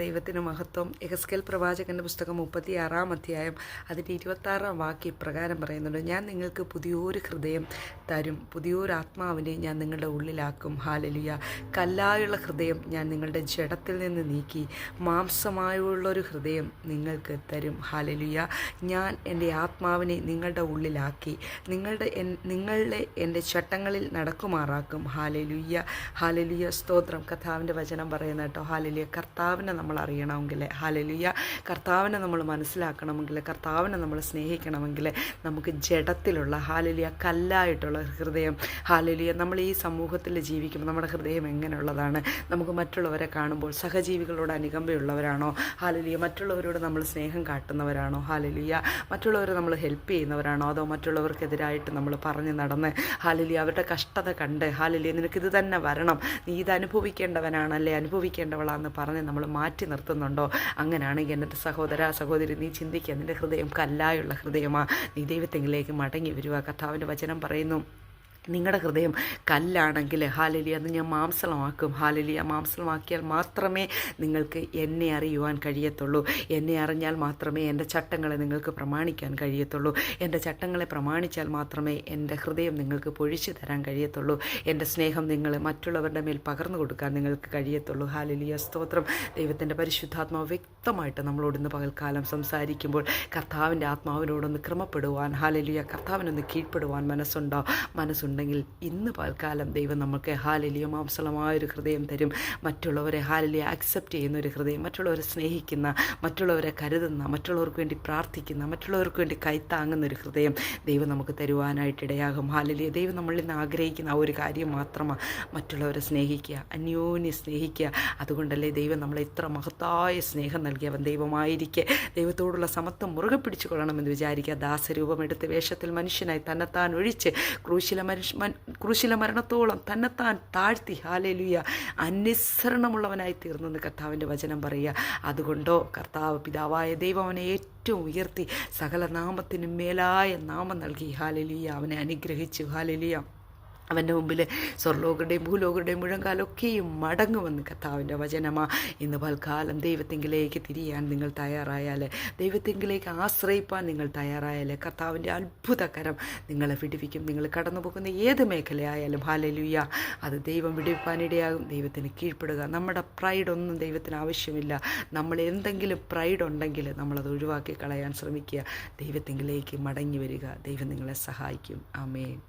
ദൈവത്തിന് മഹത്വം. യെഹെസ്കേൽ പ്രവാചകൻ്റെ പുസ്തകം 36-ാം അധ്യായം അതിൻ്റെ 26-ാം വാക്യം ഇപ്രകാരം പറയുന്നുണ്ട്: ഞാൻ നിങ്ങൾക്ക് പുതിയൊരു ഹൃദയം തരും, പുതിയൊരു ആത്മാവിനെ ഞാൻ നിങ്ങളുടെ ഉള്ളിലാക്കും. ഹാലലുയ. കല്ലായുള്ള ഹൃദയം ഞാൻ നിങ്ങളുടെ ജഡത്തിൽ നിന്ന് നീക്കി മാംസമായുള്ളൊരു ഹൃദയം നിങ്ങൾക്ക് തരും. ഹാലലുയ. ഞാൻ എൻ്റെ ആത്മാവിനെ നിങ്ങളുടെ ഉള്ളിലാക്കി നിങ്ങളെ എൻ്റെ ചട്ടങ്ങളിൽ നടക്കുമാറാക്കും. ഹാലലുയ. ഹാലലുയ. സ്തോത്രം. കർത്താവിൻ്റെ വചനം പറയുന്ന കേട്ടോ. ഹാലലുയ. കർത്താവിനെ നമ്മൾ അറിയണമെങ്കിൽ, ഹാലലുയ, കർത്താവിനെ നമ്മൾ മനസ്സിലാക്കണമെങ്കിൽ, കർത്താവിനെ നമ്മൾ സ്നേഹിക്കണമെങ്കിൽ നമുക്ക് ജഡത്തിലുള്ള, ഹാലലുയ, കല്ലായിട്ടുള്ള ഹൃദയം, ഹാലലുയ, നമ്മൾ ഈ സമൂഹത്തിൽ ജീവിക്കുമ്പോൾ നമ്മുടെ ഹൃദയം എങ്ങനെയുള്ളതാണ്? നമുക്ക് മറ്റുള്ളവരെ കാണുമ്പോൾ സഹജീവികളോട് അനുകമ്പയുള്ളവരാണോ? ഹാലലുയ. മറ്റുള്ളവരോട് നമ്മൾ സ്നേഹം കാട്ടുന്നവരാണോ? ഹാലലുയ. മറ്റുള്ളവരെ നമ്മൾ ഹെൽപ്പ് ചെയ്യുന്നവരാണോ? അതോ മറ്റുള്ളവർക്കെതിരായിട്ട് നമ്മൾ പറഞ്ഞു നടന്ന്, ഹാലലുയ, അവരുടെ കഷ്ടത കണ്ട്, ഹാലലുയ, നിനക്കിത് തന്നെ വരണം, നീ ഇത് അനുഭവിക്കേണ്ടവനാണല്ലേ, അനുഭവിക്കേണ്ടവളാന്ന് പറഞ്ഞ് നമ്മൾ മാറ്റി നിർത്തുന്നുണ്ടോ? അങ്ങനെയാണെങ്കിൽ എൻ്റെ സഹോദര സഹോദരി, നീ ചിന്തിക്കുക, നിൻ്റെ ഹൃദയം കല്ലായുള്ള ഹൃദയമാ. നീ ദൈവത്തെങ്കിലേക്ക് മടങ്ങി വരിക. കർത്താവിൻ്റെ വചനം പറയുന്നു, നിങ്ങളുടെ ഹൃദയം കല്ലാണെങ്കിൽ, ഹാലലിയ, അത് ഞാൻ മാംസളമാക്കും. ഹാലലിയ. മാംസളമാക്കിയാൽ മാത്രമേ നിങ്ങൾക്ക് എന്നെ അറിയുവാൻ കഴിയത്തുള്ളൂ. എന്നെ അറിഞ്ഞാൽ മാത്രമേ എൻ്റെ ചട്ടങ്ങളെ നിങ്ങൾക്ക് പ്രമാണിക്കാൻ കഴിയത്തുള്ളൂ. എൻ്റെ ചട്ടങ്ങളെ പ്രമാണിച്ചാൽ മാത്രമേ എൻ്റെ ഹൃദയം നിങ്ങൾക്ക് പൊഴിച്ചു തരാൻ കഴിയത്തുള്ളൂ. എൻ്റെ സ്നേഹം നിങ്ങൾ മറ്റുള്ളവരുടെ മേൽ പകർന്നു കൊടുക്കാൻ നിങ്ങൾക്ക് കഴിയത്തുള്ളൂ. ഹാലലിയ. സ്തോത്രം. ദൈവത്തിൻ്റെ പരിശുദ്ധാത്മാവ് വ്യക്തമായിട്ട് നമ്മളോട് ഇന്ന് പകൽക്കാലം സംസാരിക്കുമ്പോൾ കർത്താവിൻ്റെ ആത്മാവിനോടൊന്ന് ക്രമപ്പെടുവാൻ, ഹാലലിയ, കർത്താവിനൊന്ന് കീഴ്പ്പെടുവാൻ മനസ്സുണ്ടെങ്കിൽ ഇന്ന് പൽക്കാലം ദൈവം നമുക്ക്, ഹാലലിയ, മാംസളമായൊരു ഹൃദയം തരും. മറ്റുള്ളവരെ, ഹാലലിയ, അക്സെപ്റ്റ് ചെയ്യുന്ന ഒരു ഹൃദയം, മറ്റുള്ളവരെ സ്നേഹിക്കുന്ന, മറ്റുള്ളവരെ കരുതുന്ന, മറ്റുള്ളവർക്ക് വേണ്ടി പ്രാർത്ഥിക്കുന്ന, മറ്റുള്ളവർക്ക് വേണ്ടി കൈത്താങ്ങുന്ന ഒരു ഹൃദയം ദൈവം നമുക്ക് തരുവാനായിട്ടിടയാകും. ഹാലലിയ. ദൈവം നമ്മളിൽ നിന്ന് ആഗ്രഹിക്കുന്ന ആ ഒരു കാര്യം മാത്രമാണ് മറ്റുള്ളവരെ സ്നേഹിക്കുക, അന്യോന്യം സ്നേഹിക്കുക. അതുകൊണ്ടല്ലേ ദൈവം നമ്മളെ ഇത്ര മഹത്തായ സ്നേഹം നൽകി. അവൻ ദൈവമായിരിക്കെ ദൈവത്തോടുള്ള സമത്വം മുറുകെ പിടിച്ചു കൊള്ളണമെന്ന് വിചാരിക്കുക. ദാസരൂപമെടുത്ത് വേഷത്തിൽ മനുഷ്യനായി തന്നെത്താൻ ഒഴിച്ച് ക്രൂശിലെ മരണത്തോളം തന്നെത്താൻ താഴ്ത്തി, ഹാലലുയ, അന്യസരണമുള്ളവനായി തീർന്നെന്ന് കർത്താവിൻ്റെ വചനം പറയുക. അതുകൊണ്ടോ കർത്താവ് പിതാവായ ദൈവം അവനെ ഏറ്റവും ഉയർത്തി സകല നാമത്തിനും മേലായ നാമം നൽകി. ഹാലലുയ. അവനെ അനുഗ്രഹിച്ചു. ഹാലലുയ. അവൻ്റെ മുമ്പിൽ സ്വർലോകരുടെയും ഭൂലോകരുടെയും മുഴങ്കാലൊക്കെയും മടങ്ങുമെന്ന് കർത്താവിൻ്റെ വചനമാ. ഇന്ന് പൽക്കാലം ദൈവത്തെങ്കിലേക്ക് തിരിയാൻ നിങ്ങൾ തയ്യാറായാൽ, ദൈവത്തെങ്കിലേക്ക് ആശ്രയിപ്പാൻ നിങ്ങൾ തയ്യാറായാൽ കർത്താവിൻ്റെ അത്ഭുതകരം നിങ്ങളെ വിടുവിക്കും. നിങ്ങൾ കടന്നു പോകുന്ന ഏത് മേഖലയായാലും, ഹാലലുയ, അത് ദൈവം വിടുവിപ്പാനിടയാകും. ദൈവത്തിന് കീഴ്പ്പെടുക. നമ്മുടെ പ്രൈഡൊന്നും ദൈവത്തിന് ആവശ്യമില്ല. നമ്മൾ എന്തെങ്കിലും പ്രൈഡ് ഉണ്ടെങ്കിൽ നമ്മളത് ഒഴിവാക്കി കളയാൻ ശ്രമിക്കുക. ദൈവത്തെങ്കിലേക്ക് മടങ്ങി വരിക. ദൈവം നിങ്ങളെ സഹായിക്കും. ആമേൻ.